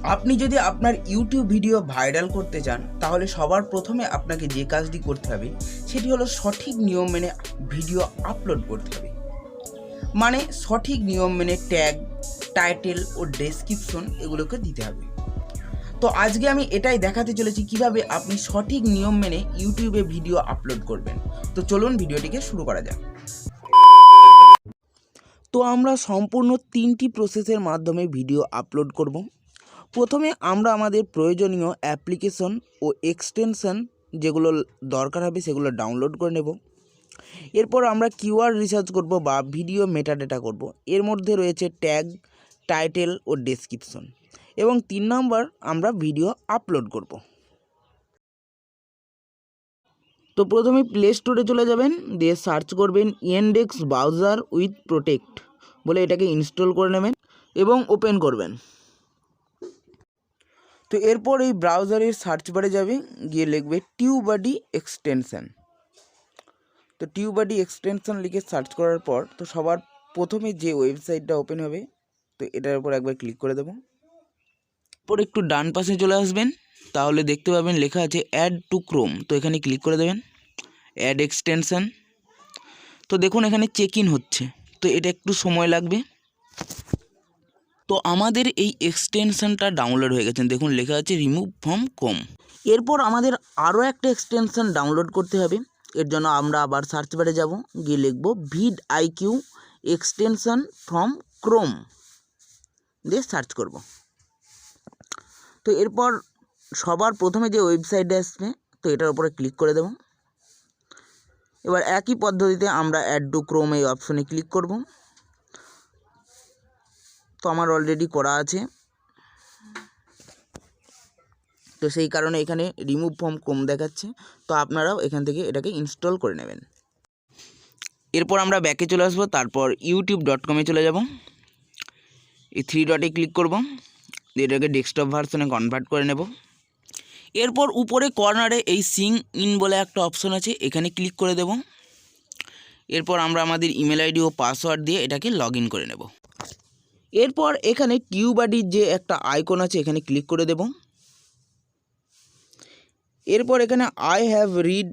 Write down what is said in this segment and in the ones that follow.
আপনি যদি আপনার ইউটিউব ভিডিও ভাইরাল করতে চান তাহলে সবার প্রথমে আপনাকে যে কাজটি করতে হবে সেটি হলো সঠিক নিয়ম মেনে ভিডিও আপলোড করতে হবে। মানে সঠিক নিয়ম মেনে ট্যাগ, টাইটেল ও ডেসক্রিপশন এগুলোকে দিতে হবে। তো আজকে আমি এটাই দেখাতে চলেছি কিভাবে আপনি সঠিক নিয়ম মেনে ইউটিউবে ভিডিও আপলোড করবেন। তো চলুন ভিডিওটিকে শুরু করা যাক। তো আমরা সম্পূর্ণ 3টি প্রসেসের মাধ্যমে ভিডিও আপলোড করব। প্রথমে আমরা আমাদের প্রয়োজনীয় অ্যাপ্লিকেশন ও এক্সটেনশন যেগুলো দরকার হবে সেগুলো ডাউনলোড করে নেব। এরপর আমরা কিওয়ার্ড রিসার্চ করব বা ভিডিও মেটাডেটা করব। এর মধ্যে রয়েছে ট্যাগ, টাইটেল ও ডেসক্রিপশন। এবং 3 নম্বর আমরা ভিডিও আপলোড করব। তো প্রথমে প্লে স্টোরে চলে যাবেন, দিয়ে সার্চ করবেন ইনডেক্স ব্রাউজার উইথ প্রোটেক্ট বলে এটাকে ইনস্টল করে নেবেন এবং ওপেন করবেন। তো এরপর এই ব্রাউজারের সার্চ বারে যাবে, গিয়ে লিখবে টিউবাডি এক্সটেনশন। তো টিউবাডি এক্সটেনশন লিখে সার্চ করার পর তো সবার প্রথমে যে ওয়েবসাইটটা ওপেন হবে তো এটার উপর একবার ক্লিক করে দেবো। এরপর একটু ডান পাশে চলে আসবেন, তাহলে দেখতে পাবেন লেখা আছে অ্যাড টু ক্রোম। তো এখানে ক্লিক করে দেবেন, অ্যাড এক্সটেনশন। তো দেখুন এখানে চেক ইন হচ্ছে, তো এটা একটু সময় লাগবে। তো আমাদের এই এক্সটেনশনটা ডাউনলোড হয়ে গেছে, দেখুন লেখা আছে রিমুভ ফ্রম ক্রোম। এরপর আমাদের আরও একটা এক্সটেনশন ডাউনলোড করতে হবে। এর জন্য আমরা আবার সার্চ বারে যাব, গিয়ে লিখব vidIQ extension from Chrome দিয়ে সার্চ করব। তো এরপর সবার প্রথমে যে ওয়েবসাইটে আসবে তো এটার উপরে ক্লিক করে দেব। এবার একই পদ্ধতিতে আমরা অ্যাড টু ক্রোম এই অপশনে ক্লিক করব। তো আমার অলরেডি করা আছে, তো সেই কারণে এখানে রিমুভ ফ্রম ক্রোম দেখাচ্ছে। তো আপনারাও এখান থেকে এটাকে ইনস্টল করে নেবেন। এরপর আমরা ব্যাকে চলে আসবো, তারপর youtube.com-এ চলে যাব। এই 3 ডটে ক্লিক করব, এটাকে ডেস্কটপ ভার্সনে কনভার্ট করে নেব। এরপর উপরে কর্নারে এই সিং ইন বলে একটা অপশন আছে, এখানে ক্লিক করে দেব। এরপর আমরা আমাদের ইমেল আইডি ও পাসওয়ার্ড দিয়ে এটাকে লগ ইন করে নেব। এরপর এখানে টিউবাডির যে একটা আইকন আছে এখানে ক্লিক করে দেব। এরপর এখানে I have read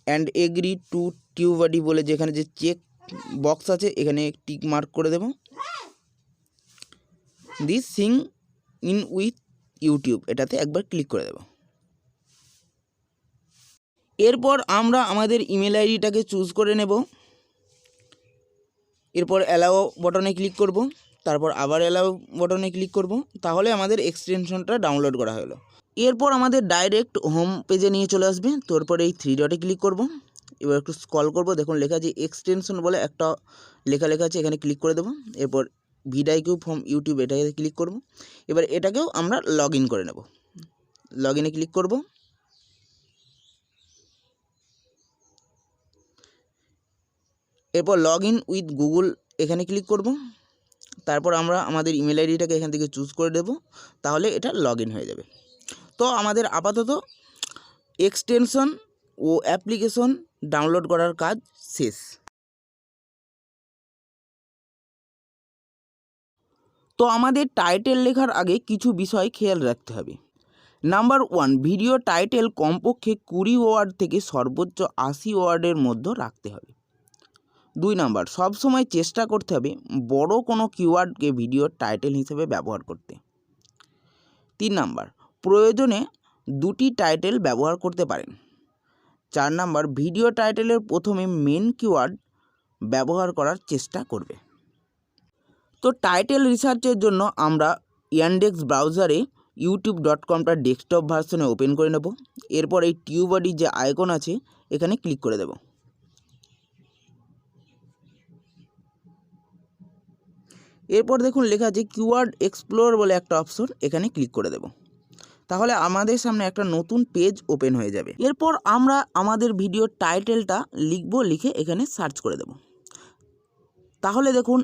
and agree to টিউবাডি বলে যেখানে যে চেক বক্স আছে এখানে টিক মার্ক করে দেব। This sign in with YouTube এটাতে একবার ক্লিক করে দেব। এরপর আমরা আমাদের ইমেল আইডিটাকে চুজ করে নেব। এরপর অ্যালাও বটনে ক্লিক করব, তারপর আবার অ্যালাও বটনে ক্লিক করব, তাহলে আমাদের এক্সটেনশনটা ডাউনলোড করা হলো। এরপর আমাদের ডাইরেক্ট হোম পেজে নিয়ে চলে আসবে। তারপর এই 3 ডটে ক্লিক করব, এবার একটু স্ক্রল করব, দেখুন লেখা আছে এক্সটেনশন বলে একটা লেখা আছে, এখানে ক্লিক করে দেব। এরপর ভিডআইকিউ ফ্রম ইউটিউব এটাকে ক্লিক করব। এবার এটাকেও আমরা লগ ইন করে নেব। লগ ইনে ক্লিক করব। এরপর লগ ইন উইথ গুগল এখানে ক্লিক করব। তারপর আমরা আমাদের ইমেল আইডিটাকে এখান থেকে চুজ করে দেব, তাহলে এটা লগ ইন হয়ে যাবে। তো আমাদের আপাতত এক্সটেনশন ও অ্যাপ্লিকেশন ডাউনলোড করার কাজ শেষ। তো আমাদের টাইটেল লেখার আগে কিছু বিষয় খেয়াল রাখতে হবে। নাম্বার 1, ভিডিও টাইটেল কমপক্ষে 20 ওয়ার্ড থেকে সর্বোচ্চ 80 ওয়ার্ডের মধ্যে রাখতে হবে। 2 নাম্বার, সবসময় চেষ্টা করতে হবে বড় কোনো কিওয়ার্ডকে ভিডিও টাইটেল হিসেবে ব্যবহার করতে। 3 নাম্বার, প্রয়োজনে 2টি টাইটেল ব্যবহার করতে পারেন। 4 নাম্বার, ভিডিও টাইটেলের প্রথমে মেন কিওয়ার্ড ব্যবহার করার চেষ্টা করবে। তো টাইটেল রিসার্চের জন্য আমরা ইনডেক্স ব্রাউজারে youtube.com-টা ডেস্কটপ ভার্সনে ওপেন করে নেব। এরপর এই টিউবাডির যে আইকন আছে এখানে ক্লিক করে দেব। এরপর দেখুন লেখা আছে কিওয়ার্ড এক্সপ্লোর বলে একটা অপশন, এখানে ক্লিক করে দেব। তাহলে আমাদের সামনে একটা নতুন পেজ ওপেন হয়ে যাবে। এরপর আমরা আমাদের ভিডিওর টাইটেলটা লিখব, লিখে এখানে সার্চ করে দেব। তাহলে দেখুন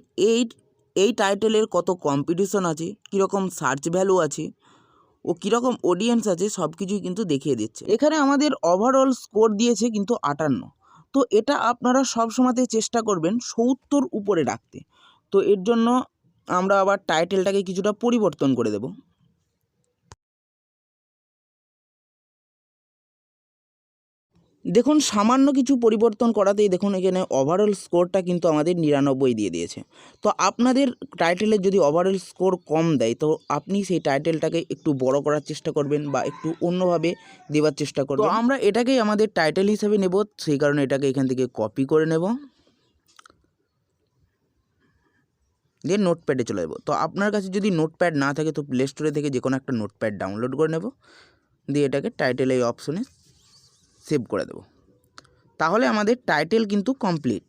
এই টাইটেলের কত কম্পিটিশন আছে, কীরকম সার্চ ভ্যালু আছে ও কীরকম অডিয়েন্স আছে সব কিছুই কিন্তু দেখিয়ে দিচ্ছে। এখানে আমাদের ওভারঅল স্কোর দিয়েছে কিন্তু 58। তো এটা আপনারা সব সময়তে চেষ্টা করবেন 70 উপরে রাখতে। তো এর জন্য আমরা আবার টাইটেলটাকে কিছুটা পরিবর্তন করে দেব। দেখুন সামান্য কিছু পরিবর্তন করাতেই দেখুন এখানে ওভারঅল স্কোরটা কিন্তু আমাদের 99 দিয়ে দিয়েছে। তো আপনাদের টাইটেলের যদি ওভারঅল স্কোর কম দেয় তো আপনি সেই টাইটেলটাকে একটু বড় করার চেষ্টা করবেন বা একটু অন্যভাবে দেওয়ার চেষ্টা করবেন। তো আমরা এটাকেই আমাদের টাইটেল হিসেবে নেব, সেই কারণে এটাকে এখান থেকে কপি করে নেব, দিয়ে নোটপ্যাডে চলে যাব। তো আপনার কাছে যদি নোটপ্যাড না থাকে তো প্লে স্টোরে থেকে যে কোনো একটা নোটপ্যাড ডাউনলোড করে নেব, দিয়ে এটাকে টাইটেল এই অপশনে সেভ করে দেব। তাহলে আমাদের টাইটেল কিন্তু কমপ্লিট।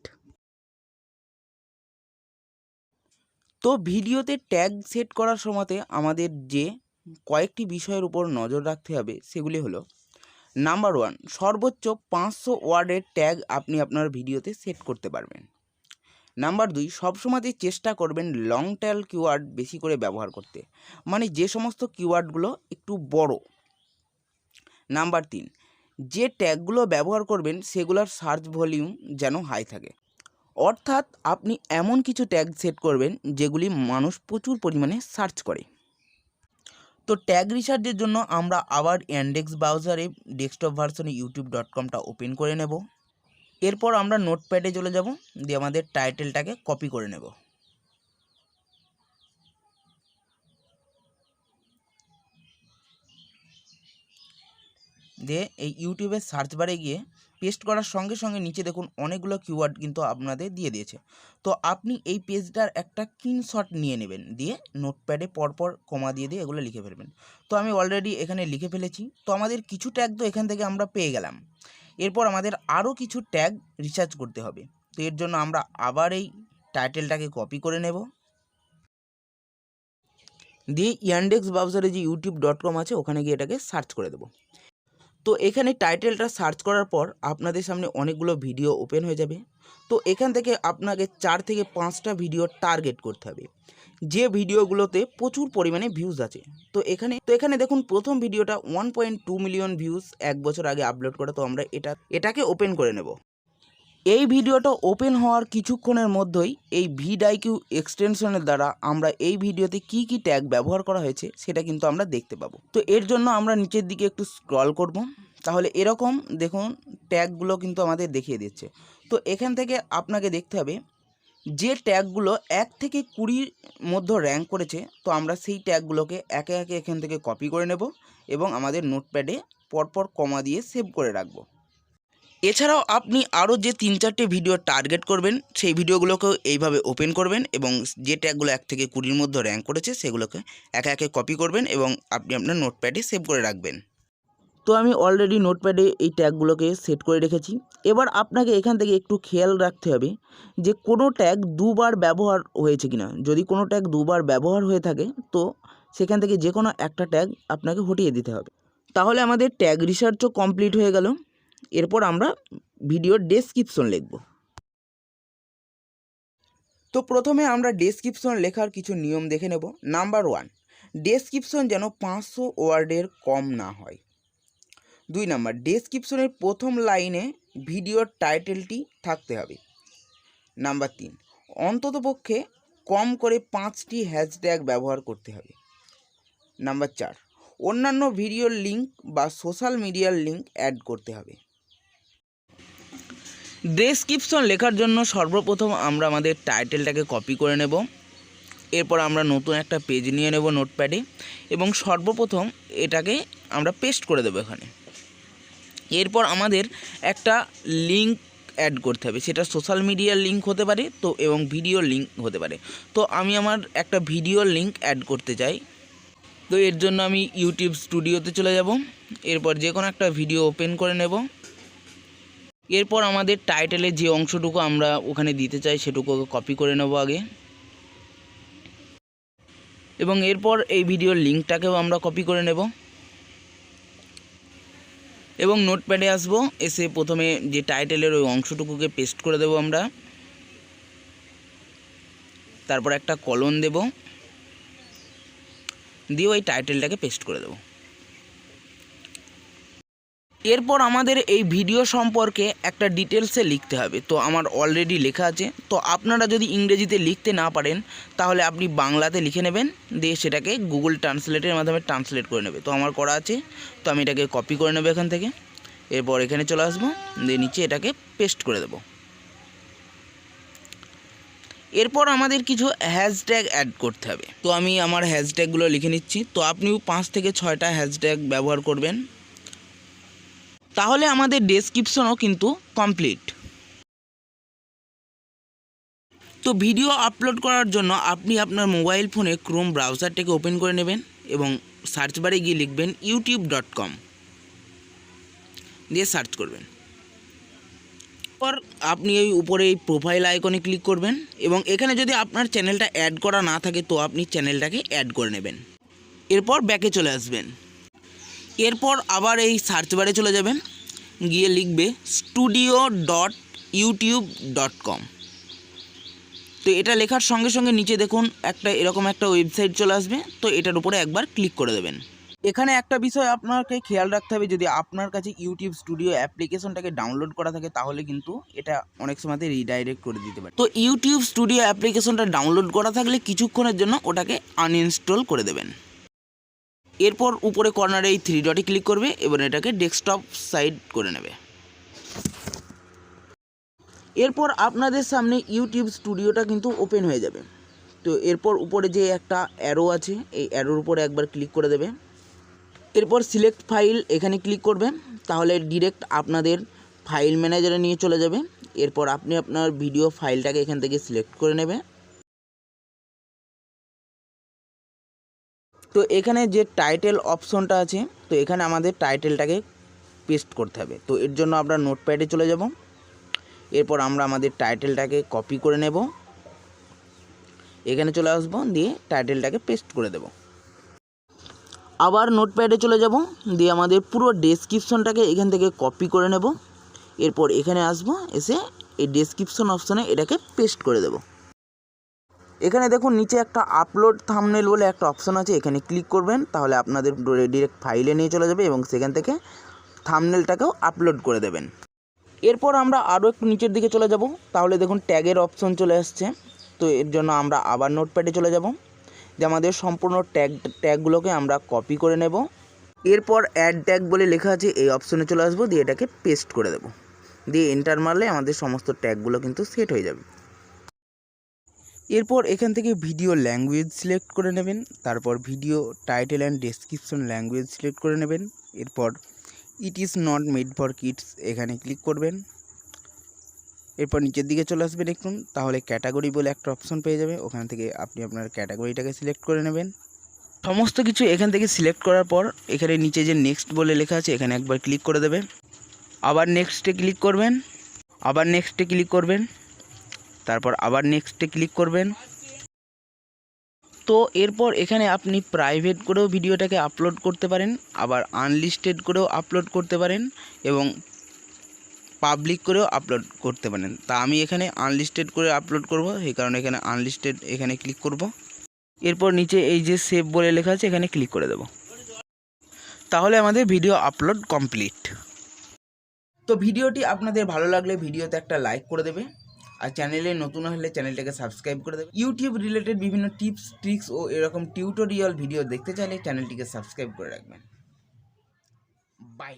তো ভিডিওতে ট্যাগ সেট করার সময়তে আমাদের যে কয়েকটি বিষয়ের উপর নজর রাখতে হবে সেগুলি হলো, নাম্বার 1, সর্বোচ্চ 500 ওয়ার্ডের ট্যাগ আপনি আপনার ভিডিওতে সেট করতে পারবেন। নাম্বার 2, সবসময়তে চেষ্টা করবেন লং টেল কিওয়ার্ড বেশি করে ব্যবহার করতে, মানে যে সমস্ত কিওয়ার্ডগুলো একটু বড়। নাম্বার 3, যে ট্যাগগুলো ব্যবহার করবেন সেগুলোর সার্চ ভলিউম যেন হাই থাকে, অর্থাৎ আপনি এমন কিছু ট্যাগ সেট করবেন যেগুলি মানুষ প্রচুর পরিমাণে সার্চ করে। তো ট্যাগ রিসার্চের জন্য আমরা আবার ইন্ডেক্স ব্রাউজারে ডেস্কটপ ভার্সনে youtube.com-টা ওপেন করে নেব। এরপর আমরা নোটপ্যাডে চলে যাব, দিয়ে আমাদের টাইটেলটাকে কপি করে নেব। দিয়ে এই ইউটিউবের সার্চ বারে গিয়ে পেস্ট করার সঙ্গে সঙ্গে নিচে দেখুন অনেকগুলো কিওয়ার্ড কিন্তু আপনাদের দিয়ে দিয়েছে। তো আপনি এই পেজটার একটা স্ক্রিনশট নিয়ে নেবেন, দিয়ে নোটপ্যাডে পরপর কমা দিয়ে দিয়ে এগুলো লিখে ফেলবেন। তো আমি অলরেডি এখানে লিখে ফেলেছি। তো আমাদের কিছু ট্যাগ তো এখান থেকে আমরা পেয়ে গেলাম। এরপর আমাদের আরও কিছু ট্যাগ রিসার্চ করতে হবে। তো এর জন্য আমরা আবার এই টাইটেলটাকে কপি করে নেব, দিয়ে ইন্ডেক্স ব্রাউজারে যে youtube.com আছে ওখানে গিয়ে এটাকে সার্চ করে দেবো। তো এখানে টাইটেলটা সার্চ করার পর আপনাদের সামনে অনেকগুলো ভিডিও ওপেন হয়ে যাবে। তো এখান থেকে আপনাকে 4 থেকে 5টা ভিডিও টার্গেট করতে হবে, যে ভিডিওগুলোতে প্রচুর পরিমাণে ভিউজ আছে। তো এখানে দেখুন প্রথম ভিডিওটা 1.2 মিলিয়ন ভিউজ 1 বছর আগে আপলোড করা। তো আমরা এটাকে ওপেন করে নেব। এই ভিডিওটা ওপেন হওয়ার কিছুক্ষণের মধ্যেই এই ভিডআইকিউ এক্সটেনশনের দ্বারা আমরা এই ভিডিওতে কি কি ট্যাগ ব্যবহার করা হয়েছে সেটা কিন্তু আমরা দেখতে পাবো। তো এর জন্য আমরা নিচের দিকে একটু স্ক্রল করব, তাহলে এরকম দেখুন ট্যাগগুলো কিন্তু আমাদের দেখিয়ে দিচ্ছে। তো এখান থেকে আপনাকে দেখতে হবে যে ট্যাগগুলো 1 থেকে 20-র মধ্যে র্যাঙ্ক করেছে। তো আমরা সেই ট্যাগগুলোকে একে একে এখান থেকে কপি করে নেব এবং আমাদের নোটপ্যাডে পরপর কমা দিয়ে সেভ করে রাখবো। এছাড়াও আপনি আরও যে 3-4টে ভিডিও টার্গেট করবেন সেই ভিডিওগুলোকেও এইভাবে ওপেন করবেন এবং যে ট্যাগগুলো 1 থেকে 20-র মধ্যে র্যাঙ্ক করেছে সেগুলোকে একে একে কপি করবেন এবং আপনি আপনার নোটপ্যাডে সেভ করে রাখবেন। তো আমি অলরেডি নোটপ্যাডে এই ট্যাগগুলোকে সেট করে রেখেছি। এবার আপনাকে এখান থেকে একটু খেয়াল রাখতে হবে যে কোনো ট্যাগ দুবার ব্যবহার হয়েছে কিনা। যদি কোনো ট্যাগ দুবার ব্যবহার হয়ে থাকে তো সেখান থেকে যে কোনো একটা ট্যাগ আপনাকে হটিয়ে দিতে হবে। তাহলে আমাদের ট্যাগ রিসার্চও কমপ্লিট হয়ে গেল। এরপর আমরা ভিডিওর ডেসক্রিপশন লিখব। তো প্রথমে আমরা ডেসক্রিপশন লেখার কিছু নিয়ম দেখে নেব। নাম্বার 1, ডেসক্রিপশন যেন 500 ওয়ার্ডের কম না হয়। 2 নাম্বার, ডেসক্রিপশনের প্রথম লাইনে ভিডিওর টাইটেলটি থাকতে হবে। নাম্বার 3, অন্ততপক্ষে কম করে 5টি হ্যাশট্যাগ ব্যবহার করতে হবে। নাম্বার 4, অন্যান্য ভিডিওর লিঙ্ক বা সোশ্যাল মিডিয়ার লিঙ্ক অ্যাড করতে হবে। ডেসক্রিপশন লেখার জন্য সর্বপ্রথম আমরা আমাদের টাইটেলটাকে কপি করে নেব। এরপর আমরা নতুন একটা পেজ নিয়ে নেব নোটপ্যাডে এবং সর্বপ্রথম এটাকে আমরা পেস্ট করে দেবো এখানে। এরপর আমাদের একটা লিঙ্ক অ্যাড করতে হবে, সেটা সোশ্যাল মিডিয়ার লিঙ্ক হতে পারে তো এবং ভিডিওর লিঙ্ক হতে পারে। তো আমি আমার একটা ভিডিওর লিঙ্ক অ্যাড করতে চাই। তো এর জন্য আমি ইউটিউব স্টুডিওতে চলে যাব। এরপর যে কোনো একটা ভিডিও ওপেন করে নেব। এরপর আমাদের টাইটেলের যে অংশটুকু আমরা ওখানে দিতে চাই সেটুকু কপি করে নেব আগে, এবং এরপর এই ভিডিওর লিঙ্কটাকেও আমরা কপি করে নেব এবং নোটপ্যাডে আসব। এসে প্রথমে যে টাইটেলের ওই অংশটুকুকে পেস্ট করে দেব আমরা। তারপর একটা কলন দেব, দিয়ে ওই টাইটেলটাকে পেস্ট করে দেব। এরপর আমাদের এই ভিডিও সম্পর্কে একটা ডিটেলসে লিখতে হবে। তো আমার অলরেডি লেখা আছে। তো আপনারা যদি ইংরেজিতে লিখতে না পারেন তাহলে আপনি বাংলাতে লিখে নেবেন, দিয়ে সেটাকে গুগল ট্রান্সলেটের মাধ্যমে ট্রান্সলেট করে নেবে। তো আমার করা আছে, তো আমি এটাকে কপি করে নেব এখান থেকে। এরপর এখানে চলে আসবো, দিয়ে নিচে এটাকে পেস্ট করে দেব। এরপর আমাদের কিছু হ্যাশট্যাগ অ্যাড করতে হবে। তো আমি আমার হ্যাশট্যাগুলো লিখে নিচ্ছি। তো আপনিও 5 থেকে 6টা হ্যাশট্যাগ ব্যবহার করবেন, তাহলে আমাদের ডেসক্রিপশনও কিন্তু কমপ্লিট। তো ভিডিও আপলোড করার জন্য আপনি আপনার মোবাইল ফোনে ক্রোম ব্রাউজারটাকে ওপেন করে নেবেন এবং সার্চ বারে গিয়ে লিখবেন youtube.com, দিয়ে সার্চ করবেন। পর আপনি এই উপরে এই প্রোফাইল আইকনে ক্লিক করবেন এবং এখানে যদি আপনার চ্যানেলটা অ্যাড করা না থাকে তো আপনি চ্যানেলটাকে অ্যাড করে নেবেন। এরপর ব্যাকে চলে আসবেন। এরপর আবার এই সার্চ বারে চলে যাবেন, গিয়ে লিখবে studio.youtube.com। তো এটা লেখার সঙ্গে সঙ্গে নিচে দেখুন এরকম একটা ওয়েবসাইট চলে আসবে। তো এটার উপরে একবার ক্লিক করে দেবেন। এখানে একটা বিষয় আপনাকে খেয়াল রাখতে হবে, যদি আপনার কাছে ইউটিউব স্টুডিও অ্যাপ্লিকেশনটাকে ডাউনলোড করা থাকে তাহলে কিন্তু এটা অনেক সময়তে রিডাইরেক্ট করে দিতে পারে। তো ইউটিউব স্টুডিও অ্যাপ্লিকেশনটা ডাউনলোড করা থাকলে কিছুক্ষণের জন্য ওটাকে আনইনস্টল করে দেবেন। এরপর উপরে কর্নারে এই 3 ডটে ক্লিক করবে এবং এটাকে ডেস্কটপ সাইড করে নেবে। এরপর আপনাদের সামনে ইউটিউব স্টুডিওটা কিন্তু ওপেন হয়ে যাবে। তো এরপর উপরে যে একটা অ্যারো আছে, এই অ্যারোর উপরে একবার ক্লিক করে দেবে। এরপর সিলেক্ট ফাইল এখানে ক্লিক করবে, তাহলে ডিরেক্ট আপনাদের ফাইল ম্যানেজারে নিয়ে চলে যাবে। এরপর আপনি আপনার ভিডিও ফাইলটাকে এখান থেকে সিলেক্ট করে নেবে। তো এখানে যে টাইটেল অপশনটা আছে, তো এখানে আমাদের টাইটেলটাকে পেস্ট করতে হবে। তো এর জন্য আমরা নোটপ্যাডে চলে যাব। এরপর আমরা আমাদের টাইটেলটাকে কপি করে নেব, এখানে চলে আসবো, দিয়ে টাইটেলটাকে পেস্ট করে দেব। আবার নোটপ্যাডে চলে যাব, দিয়ে আমাদের পুরো ডেসক্রিপশনটাকে এখান থেকে কপি করে নেব। এরপর এখানে আসবো, এসে এই ডেসক্রিপশন অপশনে এটাকে পেস্ট করে দেব। এখানে দেখুন নিচে একটা আপলোড থাম্বনেল বলে একটা অপশন আছে, এখানে ক্লিক করবেন, তাহলে আপনাদের ডিরেক্ট ফাইলে নিয়ে চলে যাবে এবং সেখান থেকে থাম্বনেলটাকেও আপলোড করে দেবেন। এরপর আমরা আরও একটু নিচের দিকে চলে যাব, তাহলে দেখুন ট্যাগের অপশন চলে আসছে। তো এর জন্য আমরা আবার নোটপ্যাডে চলে যাব, যে আমাদের সম্পূর্ণ ট্যাগগুলোকে আমরা কপি করে নেব। এরপর অ্যাড ট্যাগ বলে লেখা আছে, এই অপশনে চলে আসবো, দিয়ে এটাকে পেস্ট করে দেব। দিয়ে এন্টার মারলে আমাদের সমস্ত ট্যাগগুলো কিন্তু সেট হয়ে যাবে। এরপর এখান থেকে ভিডিও ল্যাঙ্গুয়েজ সিলেক্ট করে নেবেন, তারপর video title and description language select করে নেবেন। এরপর it is not made for kids এখানে ক্লিক করবেন। এরপর নিচের দিকে চলে আসবেন দেখুন, তাহলে ক্যাটাগরি বলে একটা অপশন পেয়ে যাবে, ওখান থেকে আপনি আপনার ক্যাটাগরিটাকে সিলেক্ট করে নেবেন। সমস্ত কিছু এখান থেকে সিলেক্ট করার পর এখানে নিচে যে নেক্সট বলে লেখা আছে এখানে একবার ক্লিক করে দেবেন। আবার নেক্সটে ক্লিক করবেন, আবার নেক্সটে ক্লিক করবেন, তারপর আবার নেক্সটে ক্লিক করবেন। তো এরপর এখানে আপনি প্রাইভেট করেও ভিডিওটাকে আপলোড করতে পারেন, আবার আনলিস্টেড করেও আপলোড করতে পারেন এবং পাবলিক করেও আপলোড করতে পারেন। তা আমি এখানে আনলিস্টেড করে আপলোড করব, সেই কারণে এখানে আনলিস্টেড এখানে ক্লিক করব। এরপর নিচে এই যে সেভ বলে লেখা আছে এখানে ক্লিক করে দেব। তাহলে আমাদের ভিডিও আপলোড কমপ্লিট। তো ভিডিওটি আপনাদের ভালো লাগলে ভিডিওতে একটা লাইক করে দেবে, আর চ্যানেলে নতুন হলে চ্যানেলটাকে সাবস্ক্রাইব করে দেবে। ইউটিউব রিলেটেড বিভিন্ন টিপস ট্রিক্স ও এরকম টিউটোরিয়াল ভিডিও দেখতে চাইলে চ্যানেলটিকে সাবস্ক্রাইব করে রাখবেন। বাই।